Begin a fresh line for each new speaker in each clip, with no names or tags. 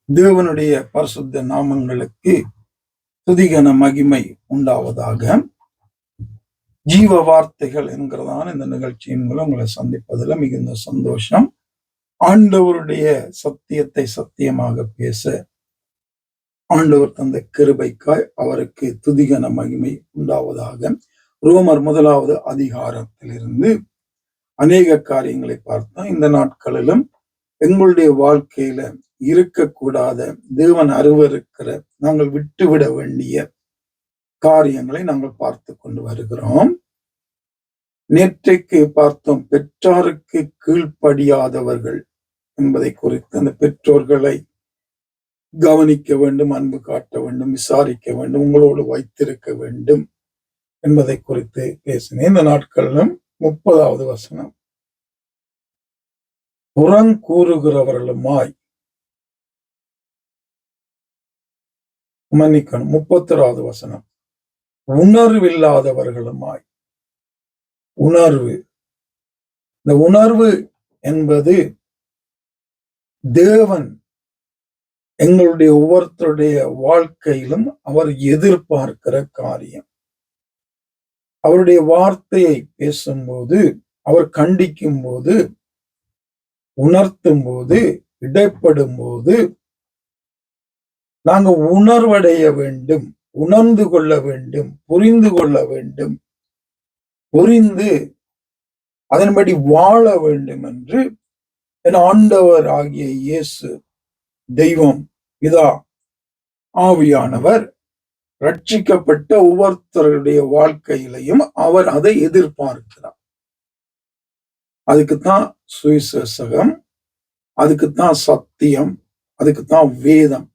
தேவனுடைய பரிசுத்த நாமங்களுக்கு துதிகன மகிமை உண்டாவதாக. ஜீவ வார்த்தைகள் என்கிறதான இந்த நிகழ்ச்சியின் மூலம் உங்களை சந்திப்பதில் மிகுந்த சந்தோஷம். ஆண்டவருடைய சத்தியத்தை சத்தியமாக பேச ஆண்டவர் தந்த கிருபைக்காய் அவருக்கு துதிகன மகிமை உண்டாவதாக. ரோமர் 1வது அதிகாரத்திலிருந்து அநேக காரியங்களை பார்த்தோம். இந்த நாட்களிலும் எங்களுடைய வாழ்க்கையில இருக்கக்கூடாத, தேவன் அருவருக்கிற, நாங்கள் விட்டுவிட வேண்டிய காரியங்களை நாங்கள் பார்த்து கொண்டு வருகிறோம். நேற்றைக்கு பார்த்தோம், பெற்றாருக்கு கீழ்ப்படியாதவர்கள் என்பதை குறித்து. அந்த பெற்றோர்களை கவனிக்க வேண்டும், அன்பு காட்ட வேண்டும், விசாரிக்க வேண்டும், உங்களோடு வைத்திருக்க வேண்டும் என்பதை குறித்து பேசினேன். இந்த நாட்களிலும் 30வது வசனம், புறங்கூறுகிறவர்களுமாய், மன்னிக்கணும், 31வது வசனம், உணர்வில்லாதவர்களுமாய். உணர்வு, இந்த உணர்வு என்பது தேவன் எங்களுடைய ஒவ்வொருத்தருடைய வாழ்க்கையிலும் அவர் எதிர்பார்க்கிற காரியம். அவருடைய வார்த்தையை பேசும்போது, அவர் கண்டிக்கும் போது, உணர்த்தும் போது, இடைப்படும் போது நாங்கள் உணர்வடைய வேண்டும், உணர்ந்து கொள்ள வேண்டும், புரிந்து கொள்ள வேண்டும், புரிந்து அதன்படி வாழ வேண்டும் என்று என் ஆண்டவர் ஆகிய இயேசு, தெய்வம், பிதா, ஆவியானவர் ரட்சிக்கப்பட்ட ஒவ்வொருத்தருடைய வாழ்க்கையிலையும் அவர் அதை எதிர்பார்க்கிறார். அதுக்குத்தான் சுவிசேஷகம், அதுக்குத்தான் சத்தியம், அதுக்குத்தான் வேதம்.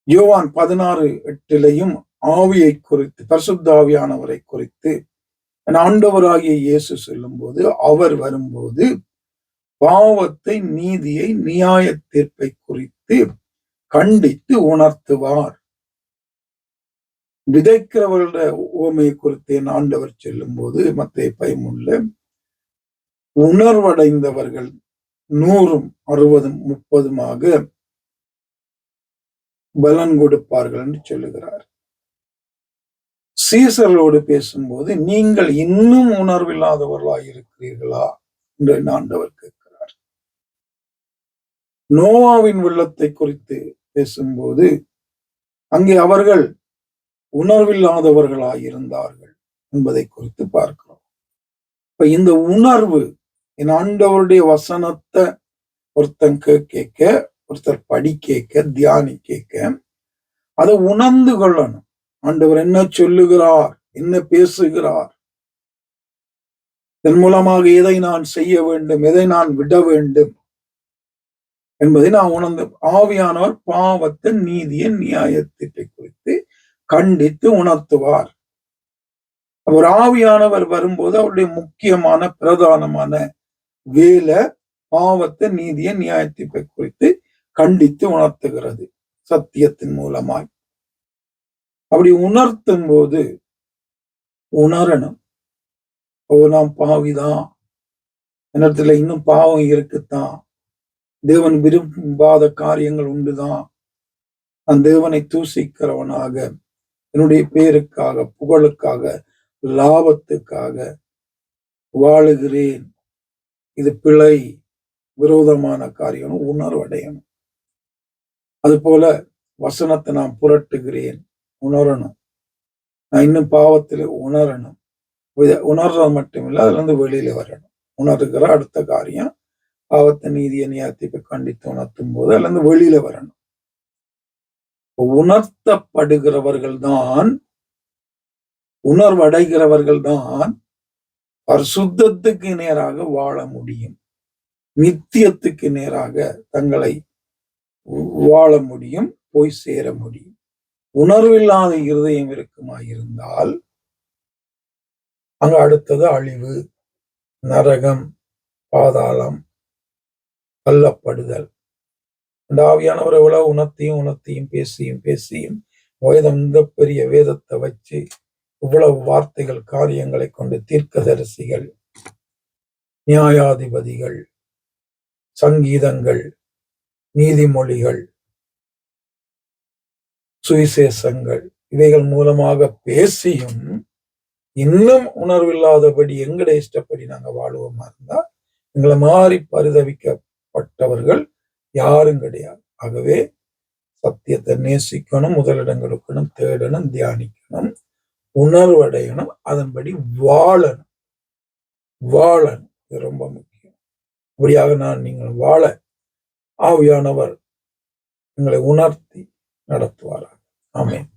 யோவான் 16:8 ஆவியை குறித்து, பரிசுத்த ஆவியானவரை குறித்து ஆண்டவராகிய இயேசு சொல்லும் போது, அவர் வரும்போது பாவத்தை, நீதியை, நியாய தீர்ப்பை குறித்து கண்டித்து உணர்த்துவார். விதைக்கிறவர்களுடைய உவமையை குறித்து என் ஆண்டவர் சொல்லும் போது, மத்தேயு 13 உணர்வடைந்தவர்கள் 100, 60, 30 பலன் கொடுப்பார்கள் என்று சொல்லுகிறார். சீசர்களோடு பேசும்போது, நீங்கள் இன்னும் உணர்வில்லாதவர்களாய் இருக்கிறீர்களா என்று ஆண்டவர் கேட்கிறார். நோவாவின் வெள்ளத்தை குறித்து பேசும்போது, அங்கே அவர்கள் உணர்வில்லாதவர்களாய் இருந்தார்கள் என்பதை குறித்து பார்க்கிறோம். இப்ப இந்த உணர்வு, என் ஆண்டவருடைய வசனத்தை ஒருத்தன் கேட்க, ஒருத்தர் படிக்க, தியானி கேட்க, அதை உணர்ந்து கொள்ளணும். ஆண்டவர் என்ன சொல்லுகிறார், என்ன பேசுகிறார், இதன் மூலமாக எதை நான் செய்ய வேண்டும், எதை நான் விட வேண்டும் என்பதை நான் உணர்ந்து, ஆவியானவர் பாவத்தை, நீதியை, நியாயத்தை குறித்து கண்டித்து உணர்த்துவார். அவர் ஆவியானவர் வரும்போது அவருடைய முக்கியமான பிரதானமான வேலை பாவத்தை, நீதியை, நியாயத்தை குறித்து கண்டித்து உணர்த்துகிறது சத்தியத்தின் மூலமாய். அப்படி உணர்த்தும் போது உணரணும், ஓ நாம் பாவிதான், என்னிடத்துல இன்னும் பாவம் இருக்குத்தான், தேவன் விரும்பாத காரியங்கள் உண்டுதான், நான் தேவனை தூசிக்கிறவனாக, என்னுடைய பேருக்காக, புகழுக்காக, லாபத்துக்காக வாழுகிறேன், இது பிழை, விரோதமான காரியம், உணர்வடையணும். அது போல வசனத்தை நான் புரட்டுகிறேன், உணரணும். நான் இன்னும் பாவத்தில் உணரணும். உணர்றது மட்டுமில்லை, அதுல இருந்து வெளியில வரணும். உணர்கிற அடுத்த காரியம் பாவத்தை, நீதியை, நியாயத்தை கண்டித்து உணர்த்தும் போது அதுல இருந்து வெளியில வரணும். உணர்த்தப்படுகிறவர்கள் தான், உணர்வடைகிறவர்கள் தான் பரிசுத்தத்துக்கு நேராக வாழ முடியும், நித்தியத்துக்கு நேராக தங்களை வாழ முடியும், போய் சேர முடியும். உணர்வில்லாத இருதயம் இருக்குமாயிருந்தால் அங்க அடுத்தது அழிவு, நரகம், பாதாளம், தள்ளப்படுதல். ஆவியானவர் எவ்வளவு உணர்த்தியும் பேசியும் வேதம், இந்த பெரிய வேதத்தை வச்சு இவ்வளவு வார்த்தைகள், காரியங்களை கொண்டு தீர்க்கதரிசிகள், நியாயாதிபதிகள், சங்கீதங்கள், நீதிமொழிகள், சுவிசேஷங்கள் இவைகள் மூலமாக பேசியும் இன்னும் உணர்வில்லாதபடி எங்கட இஷ்டப்படி நாங்க வாழ்வோமா இருந்தா எங்களை மாறி பரிதவிக்கப்பட்டவர்கள் யாரும் கிடையாது. ஆகவே சத்தியத்தை நேசிக்கணும், முதலிடம் கொடுக்கணும், தேடணும், தியானிக்கணும், உணர்வடையணும், அதன்படி வாழணும். இது ரொம்ப முக்கியம். அப்படியாக நீங்கள் வாழ ஆவியானவர் எங்களை உணர்த்தி நடத்துவாராக. ஆமென்.